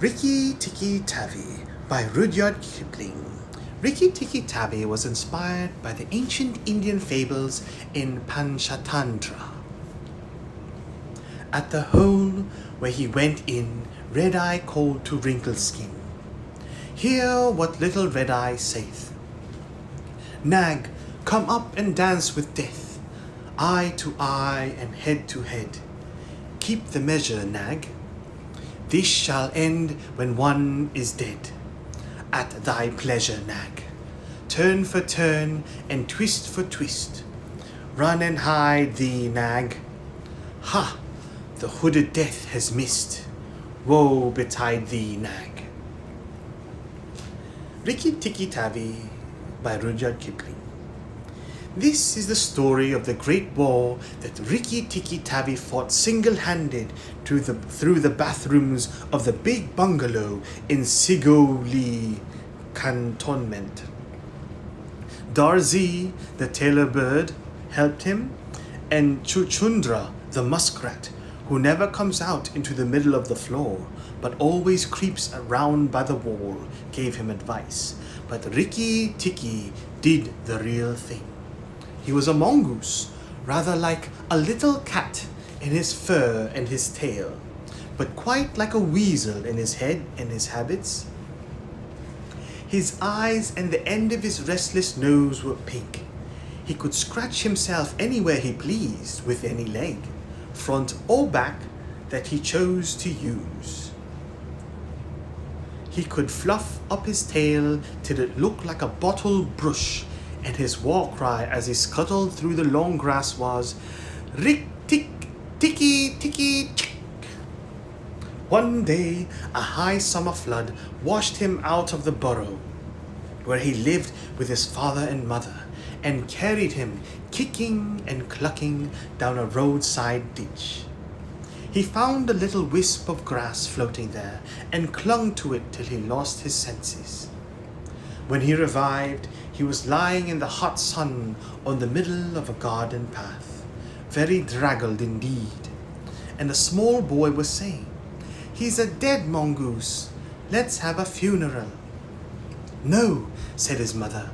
Rikki-Tikki-Tavi by Rudyard Kipling. Rikki-Tikki-Tavi was inspired by the ancient Indian fables in Panchatantra. At the hole where he went in, Red-Eye called to Wrinkle-Skin, "Hear what little Red-Eye saith. Nag, come up and dance with death, eye to eye and head to head. Keep the measure, Nag. This shall end when one is dead. At thy pleasure, Nag. Turn for turn and twist for twist. Run and hide thee, Nag. Ha! The hooded death has missed. Woe betide thee, Nag." Rikki-Tikki-Tavi by Rudyard Kipling. This is the story of the great war that Rikki-Tikki-Tavi fought single-handed through the bathrooms of the big bungalow in Sigoli Cantonment. Darzi, the tailor bird, helped him, and Chuchundra, the muskrat, who never comes out into the middle of the floor, but always creeps around by the wall, gave him advice. But Rikki-Tikki did the real thing. He was a mongoose, rather like a little cat in his fur and his tail, but quite like a weasel in his head and his habits. His eyes and the end of his restless nose were pink. He could scratch himself anywhere he pleased with any leg, front or back, that he chose to use. He could fluff up his tail till it looked like a bottle brush, and his war cry as he scuttled through the long grass was, "Rik-tik-tikki-tikki-tick." One day, a high summer flood washed him out of the burrow where he lived with his father and mother, and carried him, kicking and clucking, down a roadside ditch. He found a little wisp of grass floating there, and clung to it till he lost his senses. When he revived, he was lying in the hot sun on the middle of a garden path, very draggled indeed, and a small boy was saying, "He's a dead mongoose. Let's have a funeral." "No," said his mother.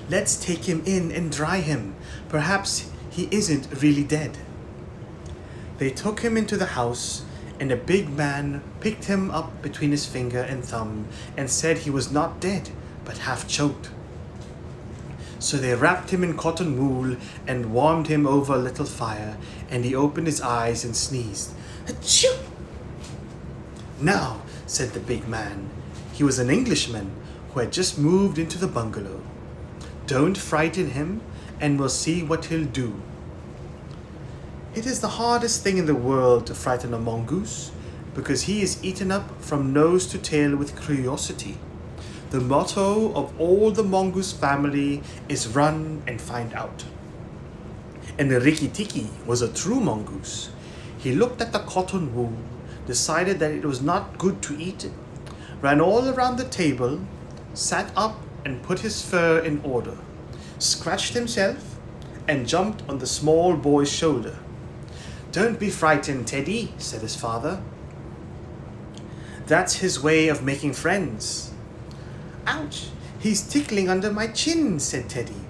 "Let's take him in and dry him. Perhaps he isn't really dead." They took him into the house, and a big man picked him up between his finger and thumb and said he was not dead, but half choked. So they wrapped him in cotton wool and warmed him over a little fire, and he opened his eyes and sneezed. "Achoo!" "Now," said the big man, he was an Englishman who had just moved into the bungalow, "don't frighten him, and we'll see what he'll do." It is the hardest thing in the world to frighten a mongoose, because he is eaten up from nose to tail with curiosity. The motto of all the mongoose family is run and find out. And the Rikki-Tikki was a true mongoose. He looked at the cotton wool, decided that it was not good to eat, ran all around the table, sat up and put his fur in order, scratched himself, and jumped on the small boy's shoulder. "Don't be frightened, Teddy," said his father. "That's his way of making friends." "Ouch, he's tickling under my chin," said Teddy.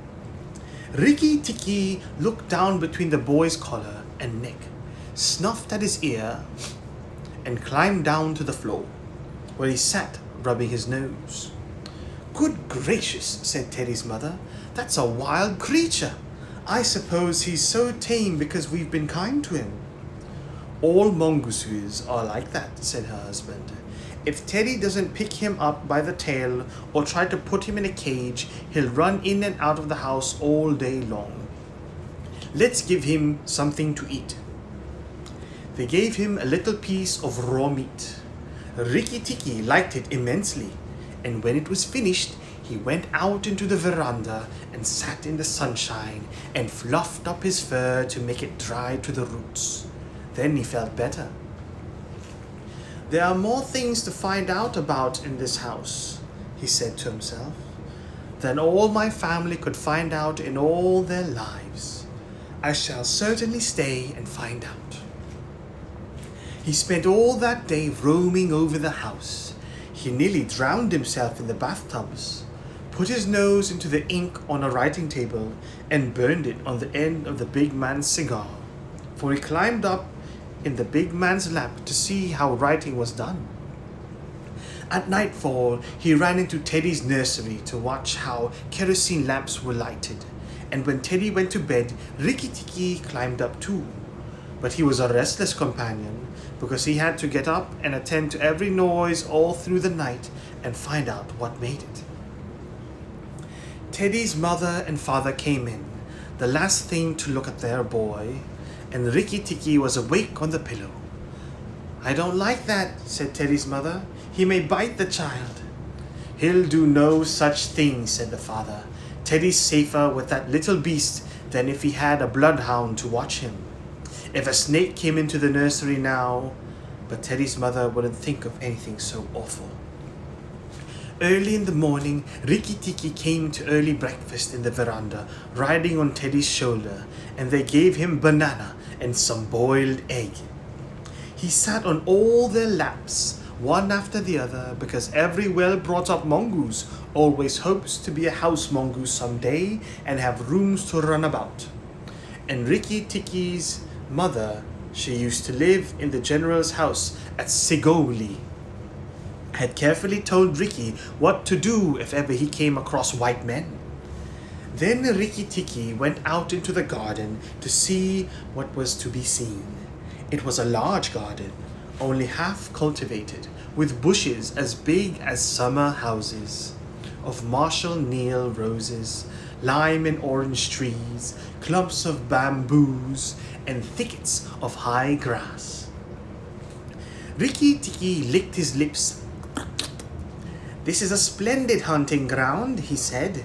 Rikki-Tikki looked down between the boy's collar and neck, snuffed at his ear, and climbed down to the floor, where he sat rubbing his nose. "Good gracious," said Teddy's mother, "that's a wild creature. I suppose he's so tame because we've been kind to him." "All mongooses are like that," said her husband. "If Teddy doesn't pick him up by the tail or try to put him in a cage, he'll run in and out of the house all day long. Let's give him something to eat." They gave him a little piece of raw meat. Rikki-Tikki liked it immensely, and when it was finished, he went out into the veranda and sat in the sunshine and fluffed up his fur to make it dry to the roots. Then he felt better. "There are more things to find out about in this house," he said to himself, "than all my family could find out in all their lives. I shall certainly stay and find out." He spent all that day roaming over the house. He nearly drowned himself in the bathtubs, put his nose into the ink on a writing table, and burned it on the end of the big man's cigar, for he climbed up in the big man's lap to see how writing was done. At nightfall, he ran into Teddy's nursery to watch how kerosene lamps were lighted, and when Teddy went to bed, Rikki-Tikki climbed up too. But he was a restless companion, because he had to get up and attend to every noise all through the night and find out what made it. Teddy's mother and father came in, the last thing to look at their boy, and Rikki-Tikki was awake on the pillow. "I don't like that," said Teddy's mother. "He may bite the child." "He'll do no such thing," said the father. "Teddy's safer with that little beast than if he had a bloodhound to watch him. If a snake came into the nursery now..." But Teddy's mother wouldn't think of anything so awful. Early in the morning, Rikki-Tikki came to early breakfast in the veranda, riding on Teddy's shoulder, and they gave him banana and some boiled egg. He sat on all their laps, one after the other, because every well-brought-up mongoose always hopes to be a house mongoose someday and have rooms to run about. And Rikki-Tikki's mother, she used to live in the general's house at Sigoli, had carefully told Rikki what to do if ever he came across white men. Then Rikki-Tikki went out into the garden to see what was to be seen. It was a large garden, only half cultivated, with bushes as big as summer houses, of Marshall Neal roses, lime and orange trees, clumps of bamboos, and thickets of high grass. Rikki-Tikki licked his lips. "This is a splendid hunting ground," he said,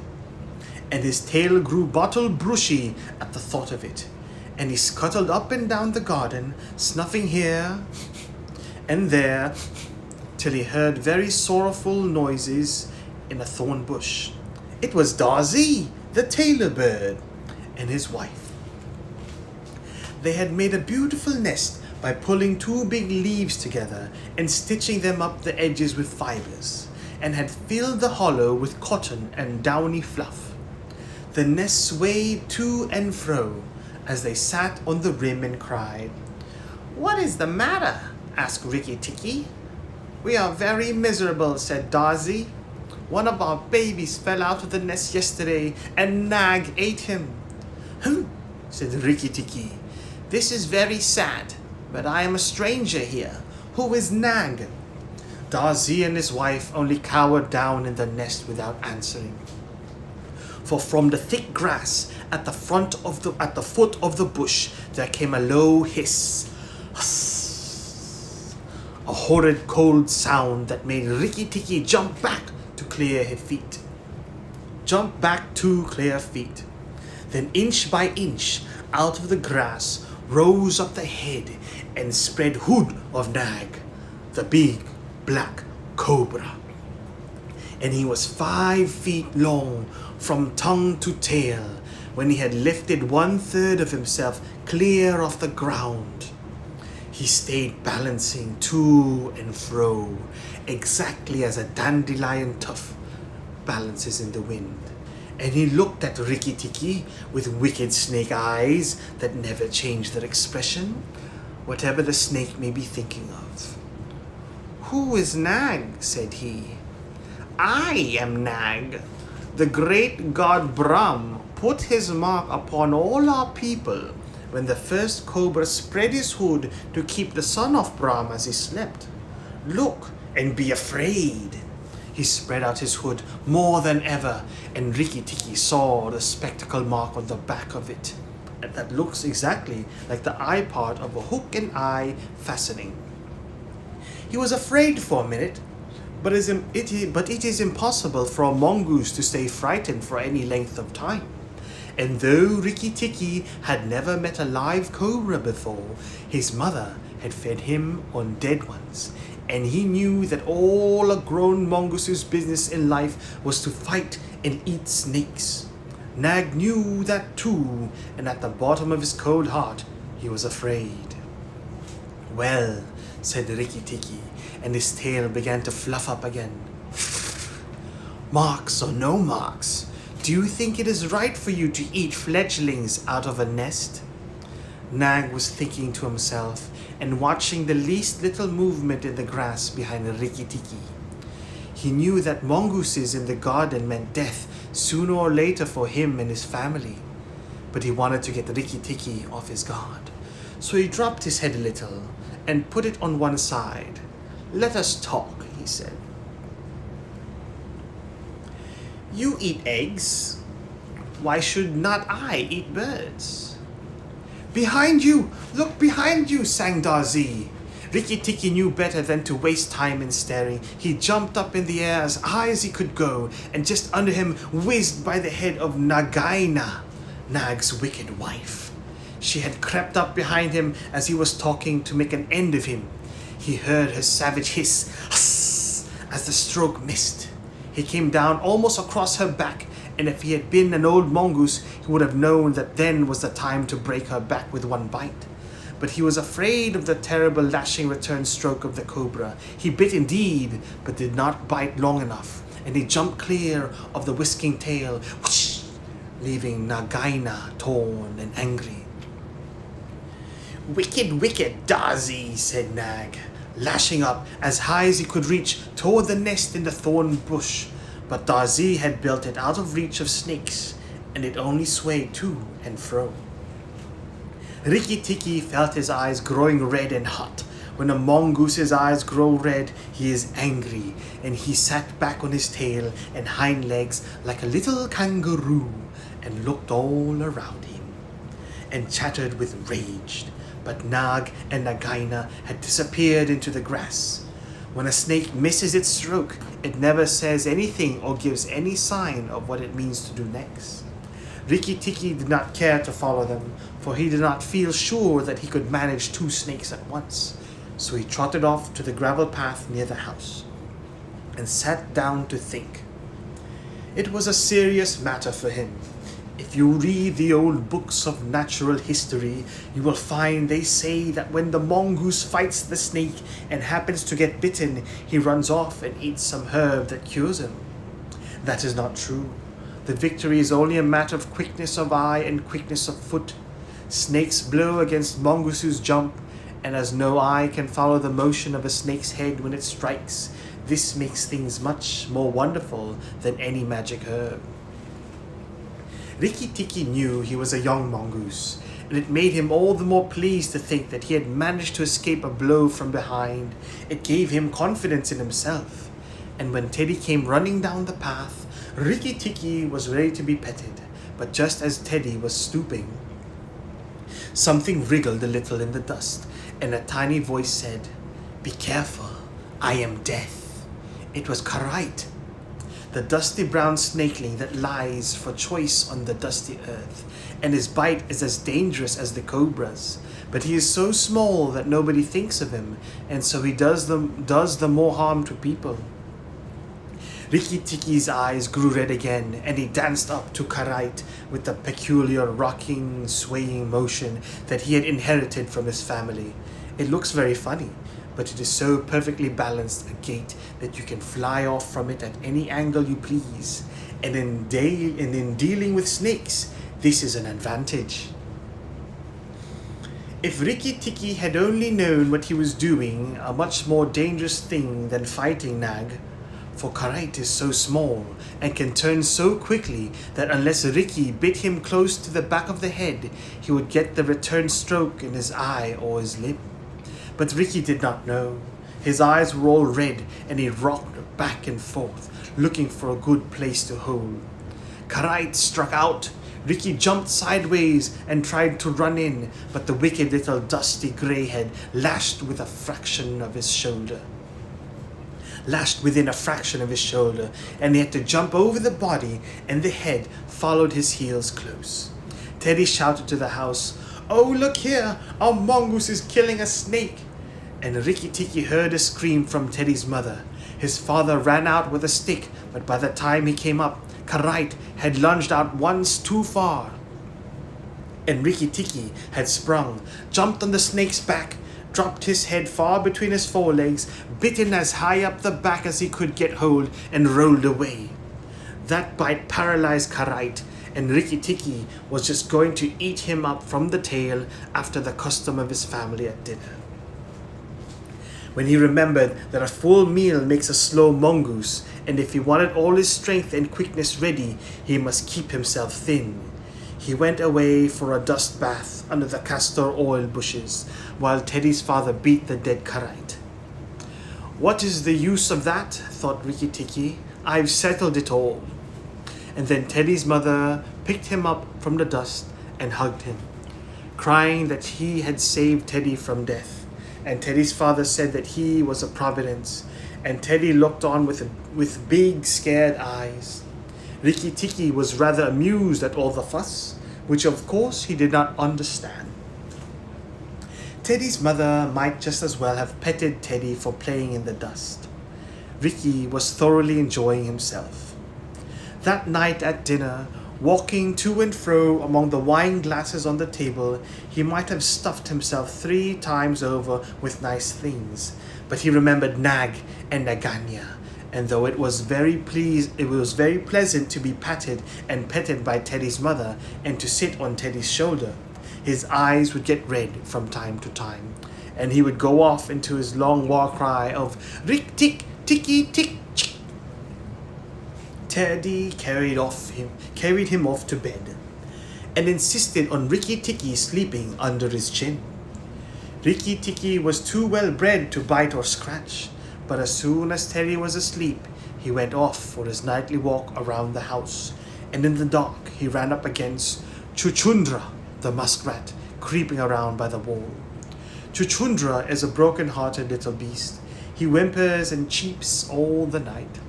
and his tail grew bottle brushy at the thought of it, and he scuttled up and down the garden, snuffing here and there, till he heard very sorrowful noises in a thorn bush. It was Darzee, the tailor bird, and his wife. They had made a beautiful nest by pulling two big leaves together and stitching them up the edges with fibers, and had filled the hollow with cotton and downy fluff. The nest swayed to and fro as they sat on the rim and cried. "What is the matter?" asked Rikki-Tikki. "We are very miserable," said Darzee. "One of our babies fell out of the nest yesterday and Nag ate him." "Hm," said Rikki-Tikki. "This is very sad, but I am a stranger here. Who is Nag?" Darzee and his wife only cowered down in the nest without answering. For from the thick grass at the foot of the bush there came a low hiss. Hiss. A horrid cold sound that made Rikki-Tikki jump back to clear feet. Then inch by inch out of the grass rose up the head and spread hood of Nag, the big black cobra. And he was 5 feet long from tongue to tail when he had lifted 1/3 of himself clear off the ground. He stayed balancing to and fro, exactly as a dandelion tuft balances in the wind. And he looked at Rikki-Tikki with wicked snake eyes that never changed their expression, whatever the snake may be thinking of. "Who is Nag?" said he. "I am Nag. The great god Brahm put his mark upon all our people when the first cobra spread his hood to keep the son of Brahm as he slept. Look and be afraid." He spread out his hood more than ever, and Rikki-Tikki saw the spectacle mark on the back of it. That looks exactly like the eye part of a hook and eye fastening. He was afraid for a minute, but it is impossible for a mongoose to stay frightened for any length of time. And though Rikki-Tikki had never met a live cobra before, his mother had fed him on dead ones, and he knew that all a grown mongoose's business in life was to fight and eat snakes. Nag knew that too, and at the bottom of his cold heart he was afraid. Well, said Rikki-Tikki, and his tail began to fluff up again. Marks or no marks, do you think it is right for you to eat fledglings out of a nest? Nag was thinking to himself and watching the least little movement in the grass behind Rikki-Tikki. He knew that mongooses in the garden meant death sooner or later for him and his family. But he wanted to get Rikki-Tikki off his guard. So he dropped his head a little and put it on one side. Let us talk, he said. You eat eggs. Why should not I eat birds? Behind you! Look behind you, sang Darzee. Rikki-Tikki knew better than to waste time in staring. He jumped up in the air as high as he could go, and just under him whizzed by the head of Nagaina, Nag's wicked wife. She had crept up behind him as he was talking to make an end of him. He heard her savage hiss, hiss, as the stroke missed. He came down almost across her back, and if he had been an old mongoose, he would have known that then was the time to break her back with one bite. But he was afraid of the terrible lashing return stroke of the cobra. He bit indeed, but did not bite long enough, and he jumped clear of the whisking tail, whoosh, leaving Nagaina torn and angry. Wicked, wicked Darzee, said Nag, lashing up as high as he could reach toward the nest in the thorn bush. But Darzee had built it out of reach of snakes, and it only swayed to and fro. Rikki-Tikki felt his eyes growing red and hot. When a mongoose's eyes grow red, he is angry, and he sat back on his tail and hind legs like a little kangaroo and looked all around him and chattered with rage. But Nag and Nagaina had disappeared into the grass. When a snake misses its stroke, it never says anything or gives any sign of what it means to do next. Rikki-Tikki did not care to follow them, for he did not feel sure that he could manage two snakes at once. So he trotted off to the gravel path near the house and sat down to think. It was a serious matter for him. If you read the old books of natural history, you will find they say that when the mongoose fights the snake and happens to get bitten, he runs off and eats some herb that cures him. That is not true. The victory is only a matter of quickness of eye and quickness of foot. Snakes blow against mongooses jump, and as no eye can follow the motion of a snake's head when it strikes, this makes things much more wonderful than any magic herb. Rikki-Tikki knew he was a young mongoose, and it made him all the more pleased to think that he had managed to escape a blow from behind. It gave him confidence in himself, and when Teddy came running down the path, Rikki-Tikki was ready to be petted, but just as Teddy was stooping, something wriggled a little in the dust, and a tiny voice said, "Be careful, I am death." It was Karait, the dusty brown snakeling that lies for choice on the dusty earth, and his bite is as dangerous as the cobra's. But he is so small that nobody thinks of him, and so he does the more harm to people. Rikki-Tikki's eyes grew red again, and he danced up to Karait with the peculiar rocking, swaying motion that he had inherited from his family. It looks very funny, but it is so perfectly balanced a gait that you can fly off from it at any angle you please. And in dealing with snakes, this is an advantage. If Rikki-Tikki had only known what he was doing, a much more dangerous thing than fighting Nag, for Karait is so small and can turn so quickly that unless Rikki bit him close to the back of the head, he would get the return stroke in his eye or his lip. But Rikki did not know. His eyes were all red, and he rocked back and forth, looking for a good place to hold. Karait struck out. Rikki jumped sideways and tried to run in, but the wicked little dusty grey head lashed within a fraction of his shoulder, and he had to jump over the body, and the head followed his heels close. Teddy shouted to the house, "Oh, look here, our mongoose is killing a snake." And Rikki-Tikki heard a scream from Teddy's mother. His father ran out with a stick, but by the time he came up, Karait had lunged out once too far, and Rikki-Tikki had sprung, jumped on the snake's back, dropped his head far between his forelegs, bitten as high up the back as he could get hold, and rolled away. That bite paralyzed Kite, and Rikki-Tikki was just going to eat him up from the tail after the custom of his family at dinner. When he remembered that a full meal makes a slow mongoose, and if he wanted all his strength and quickness ready, he must keep himself thin, he went away for a dust bath under the castor oil bushes, while Teddy's father beat the dead Kite. What is the use of that? Thought Rikki-Tikki. I've settled it all. And then Teddy's mother picked him up from the dust and hugged him, crying that he had saved Teddy from death. And Teddy's father said that he was a providence, and Teddy looked on with big scared eyes. Rikki-Tikki was rather amused at all the fuss, which of course he did not understand. Teddy's mother might just as well have petted Teddy for playing in the dust. Rikki was thoroughly enjoying himself. That night at dinner, walking to and fro among the wine glasses on the table, he might have stuffed himself 3 times over with nice things, but he remembered Nag and Naganya, and though it was very pleasant to be patted and petted by Teddy's mother and to sit on Teddy's shoulder, his eyes would get red from time to time, and he would go off into his long war cry of Rikki-Tikki-Tavi. Teddy carried him off to bed, and insisted on Rikki-Tikki sleeping under his chin. Rikki-Tikki was too well bred to bite or scratch, but as soon as Teddy was asleep, he went off for his nightly walk around the house, and in the dark he ran up against Chuchundra, the muskrat, creeping around by the wall. Chuchundra is a broken-hearted little beast. He whimpers and cheeps all the night,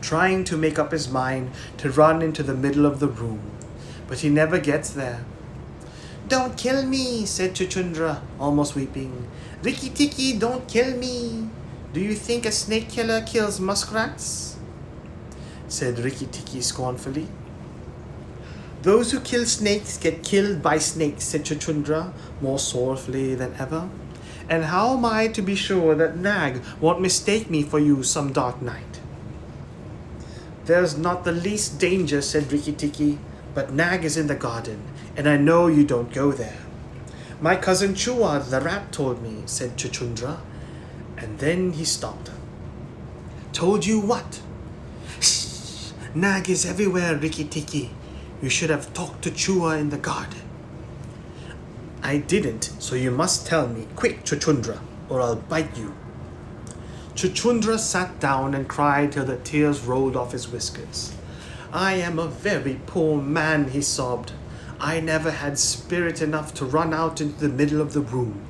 trying to make up his mind to run into the middle of the room, but he never gets there. "Don't kill me," said Chuchundra, almost weeping. "Rikki-Tikki, don't kill me. Do you think a snake killer kills muskrats?" said Rikki-Tikki scornfully. "Those who kill snakes get killed by snakes," said Chuchundra, more sorrowfully than ever. "And how am I to be sure that Nag won't mistake me for you some dark night?" "There's not the least danger," said Rikki-Tikki, "but Nag is in the garden, and I know you don't go there." "My cousin Chua the rat told me," said Chuchundra, and then he stopped. "Told you what?" "Shh! Nag is everywhere, Rikki-Tikki. You should have talked to Chua in the garden." "I didn't, so you must tell me. Quick, Chuchundra, or I'll bite you." Chuchundra sat down and cried till the tears rolled off his whiskers. "I am a very poor man," he sobbed. "I never had spirit enough to run out into the middle of the room."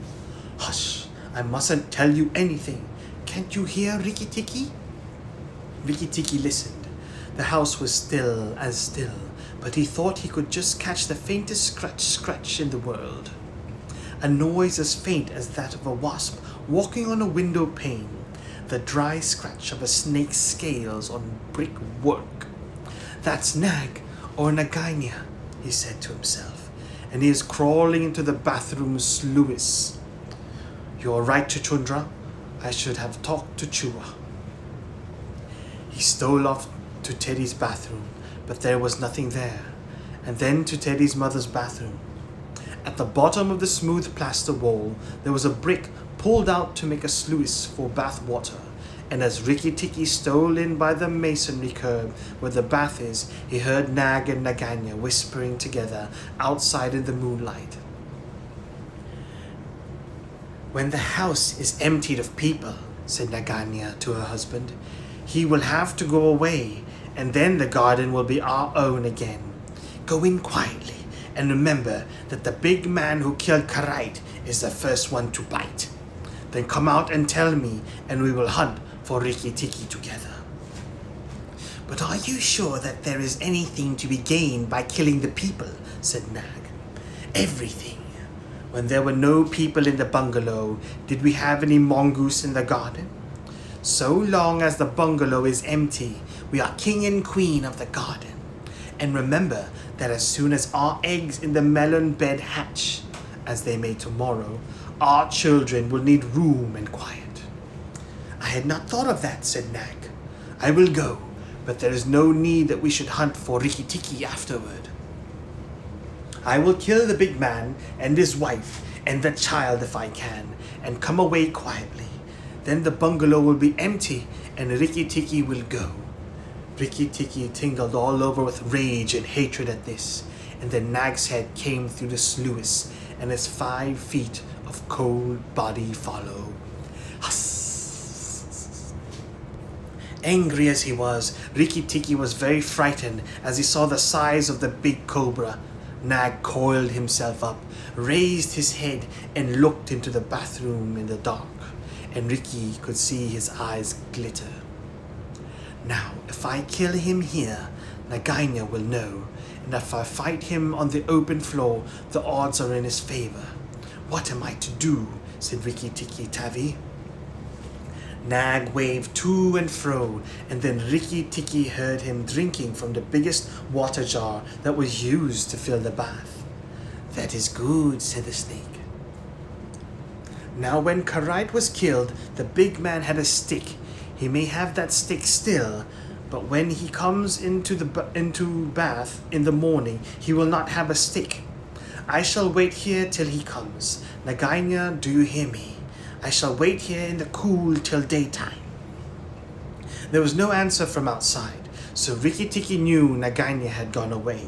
"Hush, I mustn't tell you anything. Can't you hear, Rikki-Tikki?" Rikki-Tikki listened. The house was still as still, but he thought he could just catch the faintest scratch in the world. A noise as faint as that of a wasp walking on a window pane, the dry scratch of a snake's scales on brick work. "That's Nag or Naganya," he said to himself, "and he is crawling into the bathroom sluice." "You're right, Chuchundra. I should have talked to Chua." He stole off to Teddy's bathroom, but there was nothing there, and then to Teddy's mother's bathroom. At the bottom of the smooth plaster wall, there was a brick pulled out to make a sluice for bath water, and as Rikki-Tikki stole in by the masonry curb where the bath is, he heard Nag and Naganya whispering together outside in the moonlight. "When the house is emptied of people," said Naganya to her husband, "he will have to go away, and then the garden will be our own again. Go in quietly, and remember that the big man who killed Kite is the first one to bite. Then come out and tell me, and we will hunt for Rikki-Tikki together." "But are you sure that there is anything to be gained by killing the people?" said Nag. "Everything. When there were no people in the bungalow, did we have any mongoose in the garden? So long as the bungalow is empty, we are king and queen of the garden. And remember that as soon as our eggs in the melon bed hatch, as they may tomorrow, Our children will need room and quiet." "I had not thought of that," said Nag. "I will go, but there is no need that we should hunt for Rikki-Tikki afterward. I will kill the big man and his wife and the child if I can, and come away quietly. Then the bungalow will be empty and Rikki-Tikki will go." Rikki-Tikki tingled all over with rage and hatred at this, and the Nag's head came through the sluice, and his 5 feet of cold body followed. Huss! Angry as he was, Rikki-Tikki was very frightened as he saw the size of the big cobra. Nag coiled himself up, raised his head, and looked into the bathroom in the dark, and Rikki could see his eyes glitter. "Now, if I kill him here, Nagaina will know, and if I fight him on the open floor, the odds are in his favor. What am I to do?" said Rikki-Tikki-Tavi. Nag waved to and fro, and then Rikki-Tikki heard him drinking from the biggest water jar that was used to fill the bath. "That is good," said the snake. Now when Karite was killed, the big man had a stick. He may have that stick still, but when he comes into bath in the morning, he will not have a stick. I shall wait here till he comes. Nagaina, do you hear me? I shall wait here in the cool till daytime." There was no answer from outside, so Rikki-Tikki knew Nagaina had gone away.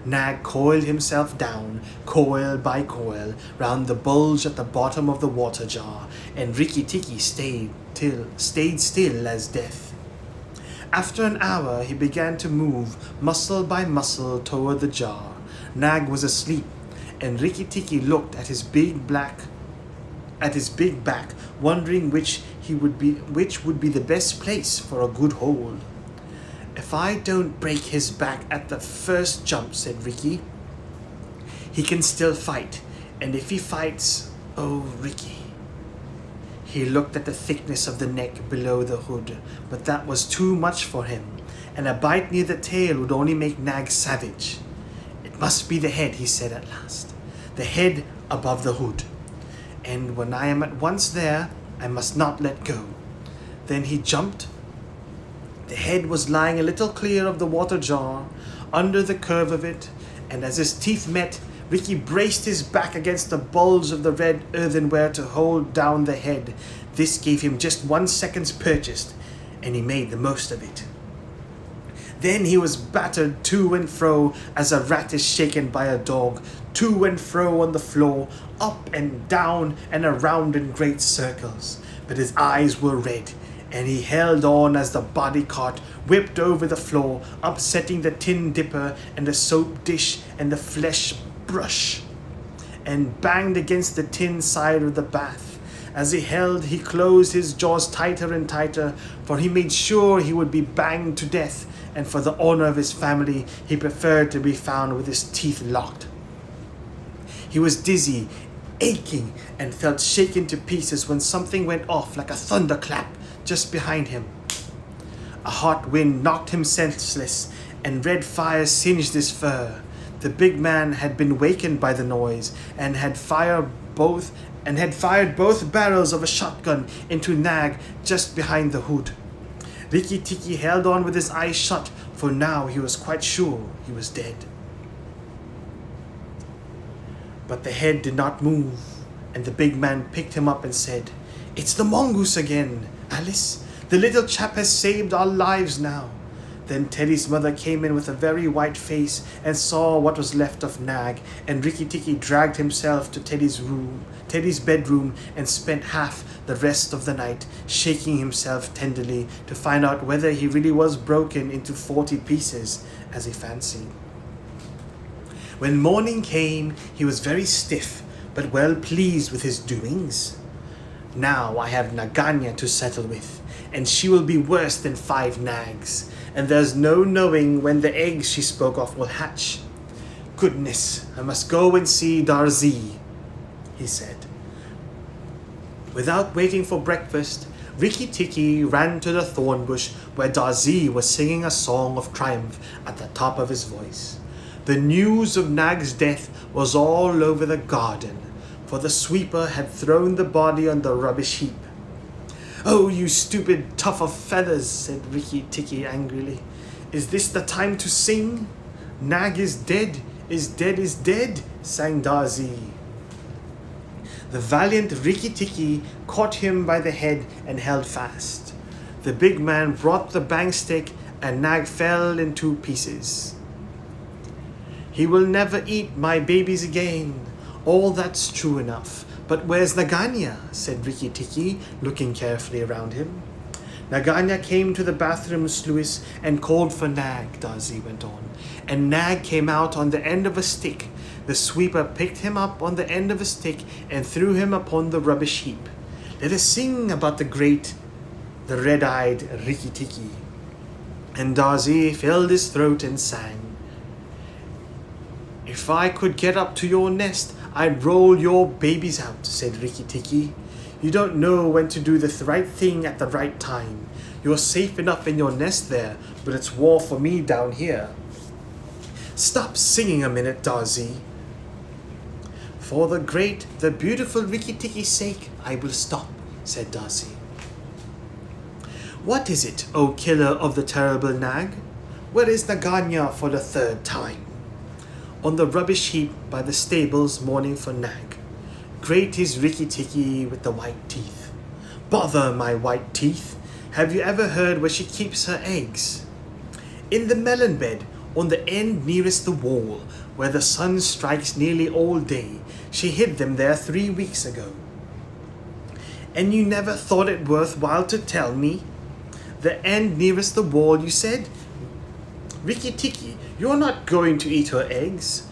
Nag coiled himself down, coil by coil, round the bulge at the bottom of the water jar, and Rikki-Tikki stayed still as death. After an hour, he began to move, muscle by muscle, toward the jar. Nag was asleep, and Rikki-Tikki looked at his big back, wondering which would be the best place for a good hold. "If I don't break his back at the first jump," said Rikki, "he can still fight, and if he fights, oh, Rikki." He looked at the thickness of the neck below the hood, but that was too much for him, and a bite near the tail would only make Nag savage. "It must be the head," he said at last. "The head above the hood. And when I am at once there, I must not let go." Then he jumped. The head was lying a little clear of the water jar, under the curve of it, and as his teeth met, Rikki braced his back against the bulge of the red earthenware to hold down the head. This gave him just 1 second's purchase, and he made the most of it. Then he was battered to and fro as a rat is shaken by a dog, to and fro on the floor, up and down and around in great circles. But his eyes were red, and he held on as the body cart whipped over the floor, upsetting the tin dipper and the soap dish and the flesh brush, and banged against the tin side of the bath. As he held, he closed his jaws tighter and tighter, for he made sure he would be banged to death, and for the honor of his family, he preferred to be found with his teeth locked. He was dizzy, aching, and felt shaken to pieces when something went off like a thunderclap just behind him. A hot wind knocked him senseless, and red fire singed his fur. The big man had been wakened by the noise, and had fired both barrels of a shotgun into Nag just behind the hood. Rikki-Tikki held on with his eyes shut, for now he was quite sure he was dead. But the head did not move, and the big man picked him up and said, "It's the mongoose again, Alice. The little chap has saved our lives now." Then Teddy's mother came in with a very white face and saw what was left of Nag, and Rikki-Tikki dragged himself to Teddy's bedroom, and spent half the rest of the night shaking himself tenderly to find out whether he really was broken into 40 pieces, as he fancied. When morning came, he was very stiff, but well pleased with his doings. "Now I have Nagaina to settle with, and she will be worse than 5 nags, and there's no knowing when the eggs she spoke of will hatch. Goodness, I must go and see Darzi," he said. Without waiting for breakfast, Rikki-Tikki ran to the thorn bush where Darzi was singing a song of triumph at the top of his voice. The news of Nag's death was all over the garden, for the sweeper had thrown the body on the rubbish heap. "Oh, you stupid tuft of feathers," said Rikki-Tikki angrily. "Is this the time to sing? Nag is dead, is dead, is dead," sang Darzee. The valiant Rikki-Tikki caught him by the head and held fast. The big man brought the bang stick and Nag fell in 2 pieces. "He will never eat my babies again. All that's true enough. But where's Naganya?" said Rikki-Tikki, looking carefully around him. "Naganya came to the bathroom sluice and called for Nag," Darzee went on. "And Nag came out on the end of a stick. The sweeper picked him up on the end of a stick and threw him upon the rubbish heap. Let us sing about the red-eyed Rikki-Tikki." And Darzee filled his throat and sang. "If I could get up to your nest, I'd roll your babies out," said Rikki-Tikki. "You don't know when to do the right thing at the right time. You're safe enough in your nest there, but it's war for me down here." "Stop singing a minute, Darzee." "For the beautiful Rikki-Tikki's sake, I will stop," said Darzee. "What is it, O killer of the terrible Nag? Where is Naganya for the 3rd time?" "On the rubbish heap by the stables mourning for Nag. Great is Rikki-Tikki with the white teeth." "Bother my white teeth! Have you ever heard where she keeps her eggs?" "In the melon bed, on the end nearest the wall, where the sun strikes nearly all day. She hid them there 3 weeks ago." "And you never thought it worthwhile to tell me? The end nearest the wall, you said? Rikki-Tikki, you're not going to eat her eggs."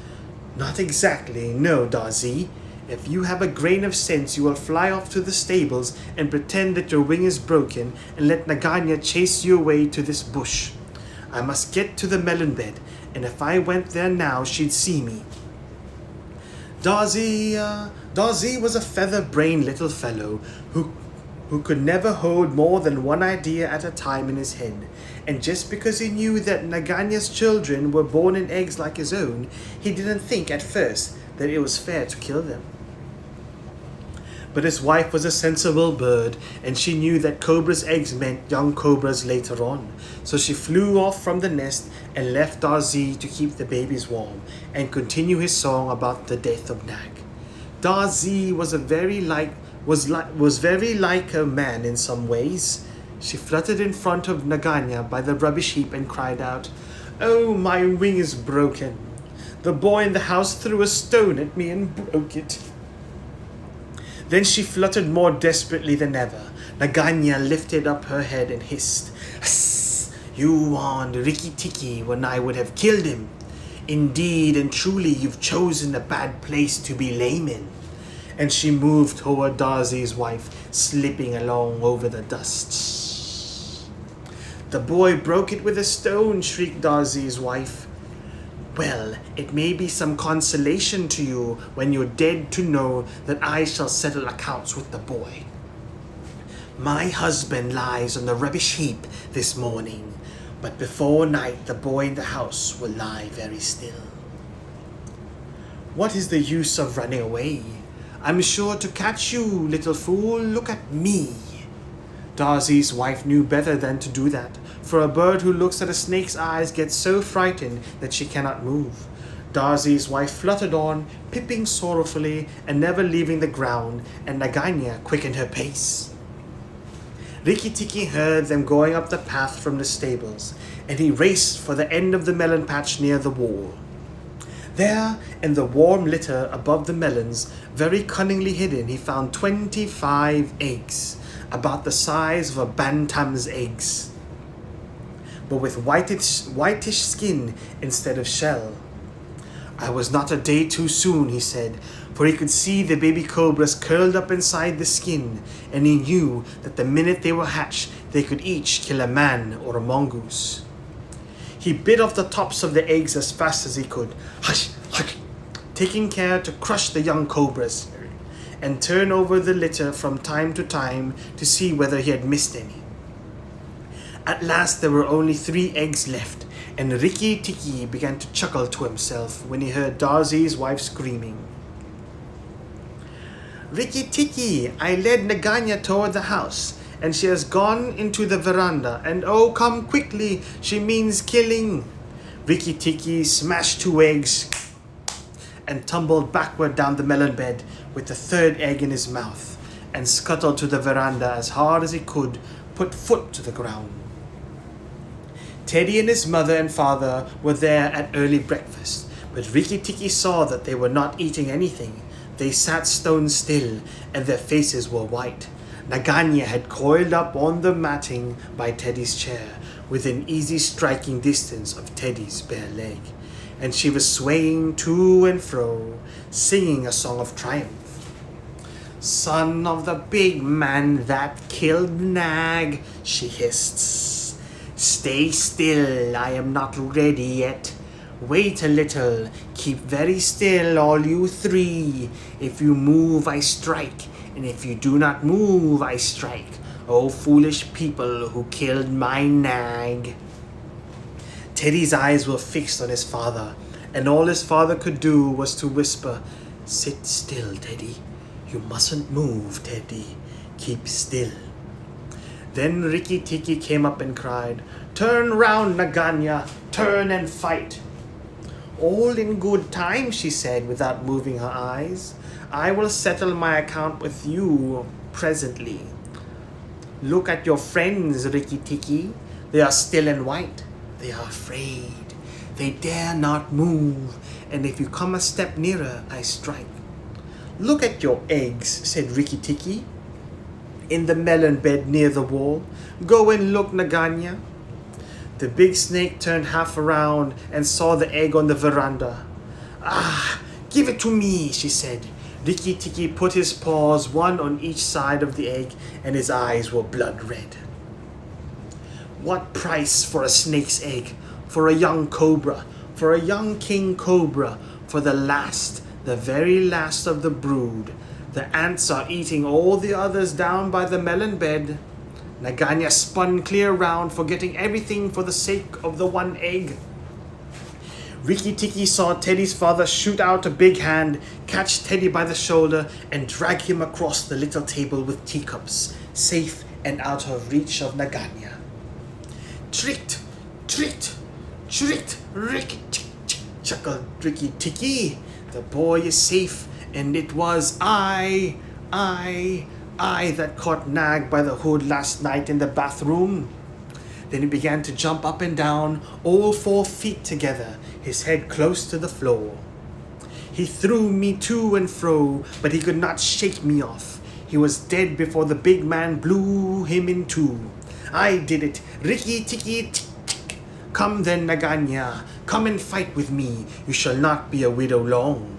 "Not exactly, no, Darzee. If you have a grain of sense, you will fly off to the stables and pretend that your wing is broken and let Naganya chase you away to this bush. I must get to the melon bed, and if I went there now, she'd see me." Darzee was a feather-brained little fellow who could never hold more than one idea at a time in his head, and just because he knew that Naganya's children were born in eggs like his own, he didn't think at first that it was fair to kill them. But his wife was a sensible bird, and she knew that cobra's eggs meant young cobras later on, so she flew off from the nest and left Darzee to keep the babies warm and continue his song about the death of Nag. Darzee was very like a man in some ways. She fluttered in front of Naganya by the rubbish heap and cried out, "Oh, my wing is broken. The boy in the house threw a stone at me and broke it." Then she fluttered more desperately than ever. Naganya lifted up her head and hissed, "Hss! You warned Rikki-Tikki when I would have killed him. Indeed and truly you've chosen a bad place to be lame in." And she moved toward Darzee's wife, slipping along over the dust. "The boy broke it with a stone," shrieked Darzee's wife. "Well, it may be some consolation to you when you're dead to know that I shall settle accounts with the boy. My husband lies on the rubbish heap this morning, but before night the boy in the house will lie very still." "What is the use of running away? I'm sure to catch you, little fool. Look at me." Darzee's wife knew better than to do that, for a bird who looks at a snake's eyes gets so frightened that she cannot move. Darzee's wife fluttered on, piping sorrowfully and never leaving the ground, and Naganya quickened her pace. Rikki-Tikki heard them going up the path from the stables, and he raced for the end of the melon patch near the wall. There, in the warm litter above the melons, very cunningly hidden, he found 25 eggs, about the size of a bantam's eggs, but with whitish skin instead of shell. "I was not a day too soon," he said, for he could see the baby cobras curled up inside the skin, and he knew that the minute they were hatched, they could each kill a man or a mongoose. He bit off the tops of the eggs as fast as he could, hush, hush, taking care to crush the young cobras, and turn over the litter from time to time to see whether he had missed any. At last there were only 3 eggs left, and Rikki-Tikki began to chuckle to himself when he heard Darzee's wife screaming. Rikki-Tikki, I led Naganya toward the house, and she has gone into the veranda, and oh, come quickly, she means killing. Rikki-Tikki smashed 2 eggs and tumbled backward down the melon bed with the 3rd egg in his mouth, and scuttled to the veranda as hard as he could, put foot to the ground. Teddy and his mother and father were there at early breakfast, but Rikki-Tikki saw that they were not eating anything. They sat stone still, and their faces were white. Naganya had coiled up on the matting by Teddy's chair, within easy striking distance of Teddy's bare leg, and she was swaying to and fro, singing a song of triumph. Son of the big man that killed Nag, she hissed. Stay still, I am not ready yet. Wait a little, keep very still, all you 3. If you move, I strike, and if you do not move, I strike. O foolish people who killed my Nag. Teddy's eyes were fixed on his father, and all his father could do was to whisper, Sit still, Teddy. You mustn't move, Teddy. Keep still. Then Rikki-Tikki came up and cried, Turn round, Naganya, turn and fight. All in good time, she said, without moving her eyes. I will settle my account with you presently. Look at your friends, Rikki-Tikki. They are still and white. They are afraid. They dare not move, and if you come a step nearer, I strike. Look at your eggs, said Rikki-Tikki, in the melon bed near the wall. Go and look, Naganya. The big snake turned half around and saw the egg on the veranda. Ah, give it to me, she said. Rikki-Tikki put his paws one on each side of the egg, and his eyes were blood red. What price for a snake's egg? For a young cobra? For a young king cobra? For the very last of the brood? The ants are eating all the others down by the melon bed. Naganya spun clear round, forgetting everything for the sake of the one egg. Rikki-Tikki saw Teddy's father shoot out a big hand, catch Teddy by the shoulder, and drag him across the little table with teacups, safe and out of reach of Naganya. Tricked, tricked, tricked, chuckled Rikki-Tikki. The boy is safe, and it was I that caught Nag by the hood last night in the bathroom. Then he began to jump up and down, all 4 feet together, his head close to the floor. He threw me to and fro, but he could not shake me off. He was dead before the big man blew him in 2. I did it. Rikki-Tikki-Tick. Come then, Naganya. Come and fight with me. You shall not be a widow long.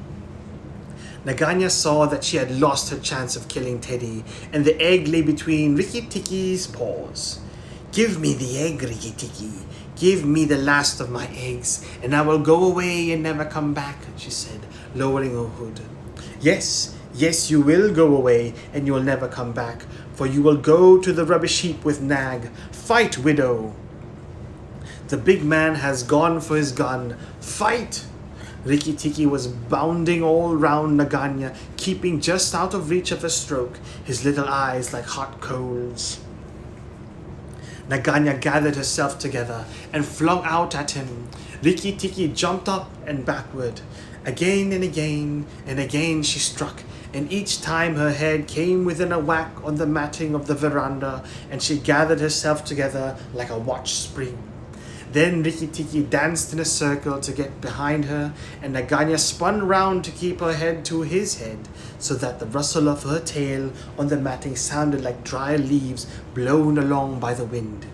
Naganya saw that she had lost her chance of killing Teddy, and the egg lay between Rikki-Tikki's paws. Give me the egg, Rikki-Tikki. Give me the last of my eggs, and I will go away and never come back, she said, lowering her hood. Yes, you will go away, and you will never come back, for you will go to the rubbish heap with Nag. Fight, widow! The big man has gone for his gun. Fight! Rikki-Tikki was bounding all round Naganya, keeping just out of reach of a stroke, his little eyes like hot coals. Naganya gathered herself together and flung out at him. Rikki-Tikki jumped up and backward. Again and again and again she struck, and each time her head came within a whack on the matting of the veranda, and she gathered herself together like a watch spring. Then Rikki-Tikki danced in a circle to get behind her, and Naganya spun round to keep her head to his head, so that the rustle of her tail on the matting sounded like dry leaves blown along by the wind.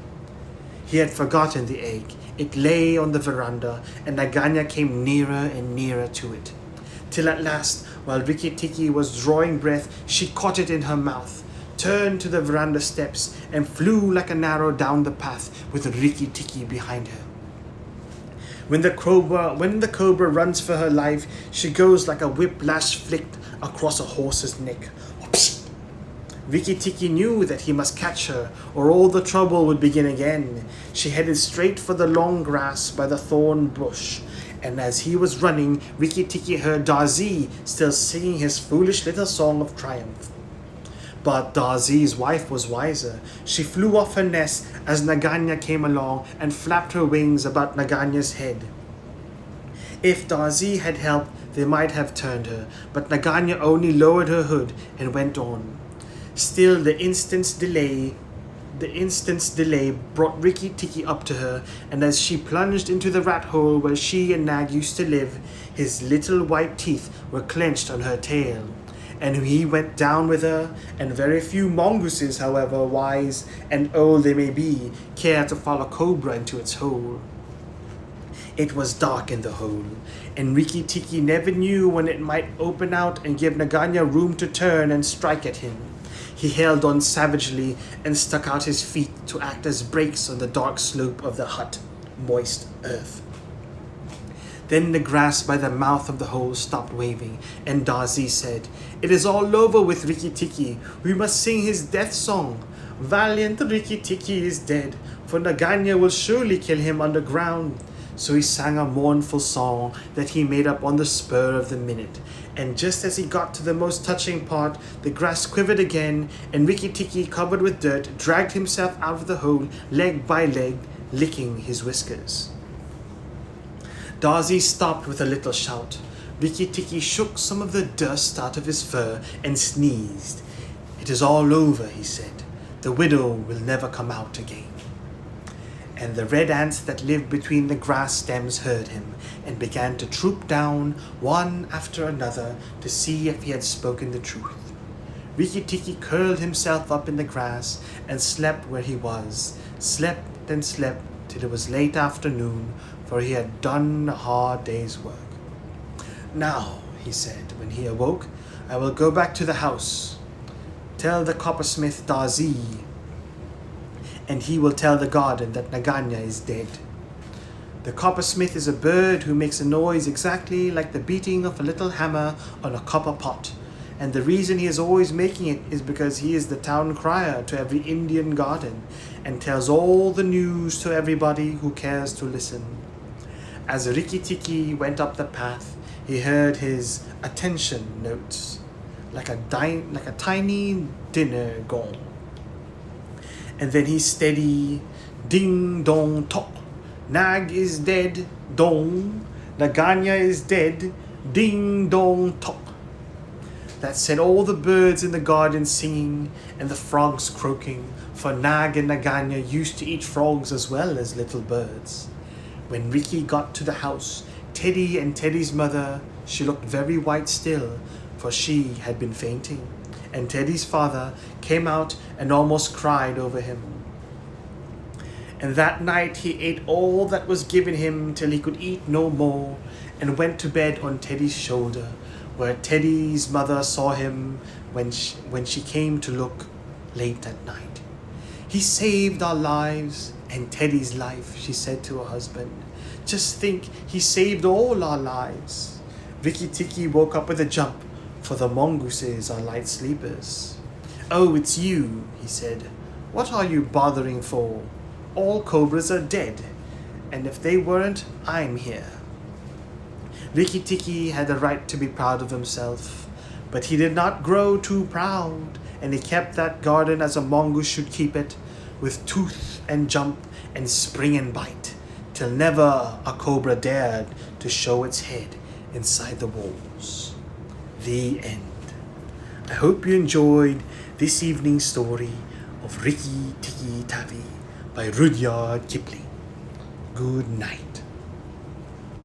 He had forgotten the egg. It lay on the veranda, and Naganya came nearer and nearer to it, till at last, while Rikki-Tikki was drawing breath, she caught it in her mouth, turned to the veranda steps, and flew like an arrow down the path with Rikki-Tikki behind her. When the cobra runs for her life, she goes like a whiplash flicked across a horse's neck. Rikki-Tikki knew that he must catch her, or all the trouble would begin again. She headed straight for the long grass by the thorn bush, and as he was running, Rikki-Tikki heard Darzee still singing his foolish little song of triumph. But Darzee's wife was wiser. She flew off her nest as Naganya came along and flapped her wings about Naganya's head. If Darzee had helped, they might have turned her, but Naganya only lowered her hood and went on. Still, the instant's delay brought Rikki-Tikki up to her, and as she plunged into the rat hole where she and Nag used to live, his little white teeth were clenched on her tail. And he went down with her, and very few mongooses, however wise and old they may be, care to follow cobra into its hole. It was dark in the hole, and Rikki-Tikki never knew when it might open out and give Naganya room to turn and strike at him. He held on savagely and stuck out his feet to act as brakes on the dark slope of the hot, moist earth. Then the grass by the mouth of the hole stopped waving, and Darzee said, "It is all over with Rikki-Tikki. We must sing his death song. Valiant Rikki-Tikki is dead, for Naganya will surely kill him underground." So he sang a mournful song that he made up on the spur of the minute. And just as he got to the most touching part, the grass quivered again, and Rikki-Tikki, covered with dirt, dragged himself out of the hole, leg by leg, licking his whiskers. Darzee stopped with a little shout. Rikki-Tikki shook some of the dust out of his fur and sneezed. "It is all over," he said. "The widow will never come out again." And the red ants that lived between the grass stems heard him and began to troop down, one after another, to see if he had spoken the truth. Rikki-Tikki curled himself up in the grass and slept where he was, slept and slept till it was late afternoon, for he had done a hard day's work. "Now," he said when he awoke, "I will go back to the house. Tell the coppersmith Darzee, and he will tell the garden that Naganya is dead. The coppersmith is a bird who makes a noise exactly like the beating of a little hammer on a copper pot, and the reason he is always making it is because he is the town crier to every Indian garden, and tells all the news to everybody who cares to listen." As Rikki-Tikki went up the path, he heard his attention notes, like a tiny dinner gong. And then he steady, ding dong tok. Nag is dead, dong. Naganya is dead, ding dong tok. That set all the birds in the garden singing and the frogs croaking, for Nag and Naganya used to eat frogs as well as little birds. When Rikki got to the house, Teddy and Teddy's mother, she looked very white still, for she had been fainting. And Teddy's father came out and almost cried over him. And that night he ate all that was given him till he could eat no more, and went to bed on Teddy's shoulder, where Teddy's mother saw him when she came to look late at night. "He saved our lives and Teddy's life," she said to her husband. "Just think, he saved all our lives." Rikki-Tikki woke up with a jump, for the mongooses are light sleepers. "Oh, it's you," he said. "What are you bothering for? All cobras are dead, and if they weren't, I'm here." Rikki-Tikki had the right to be proud of himself, but he did not grow too proud, and he kept that garden as a mongoose should keep it, with tooth and jump and spring and bite, till never a cobra dared to show its head inside the walls. The end. I hope you enjoyed this evening's story of Rikki-Tikki-Tavi by Rudyard Kipling. Good night.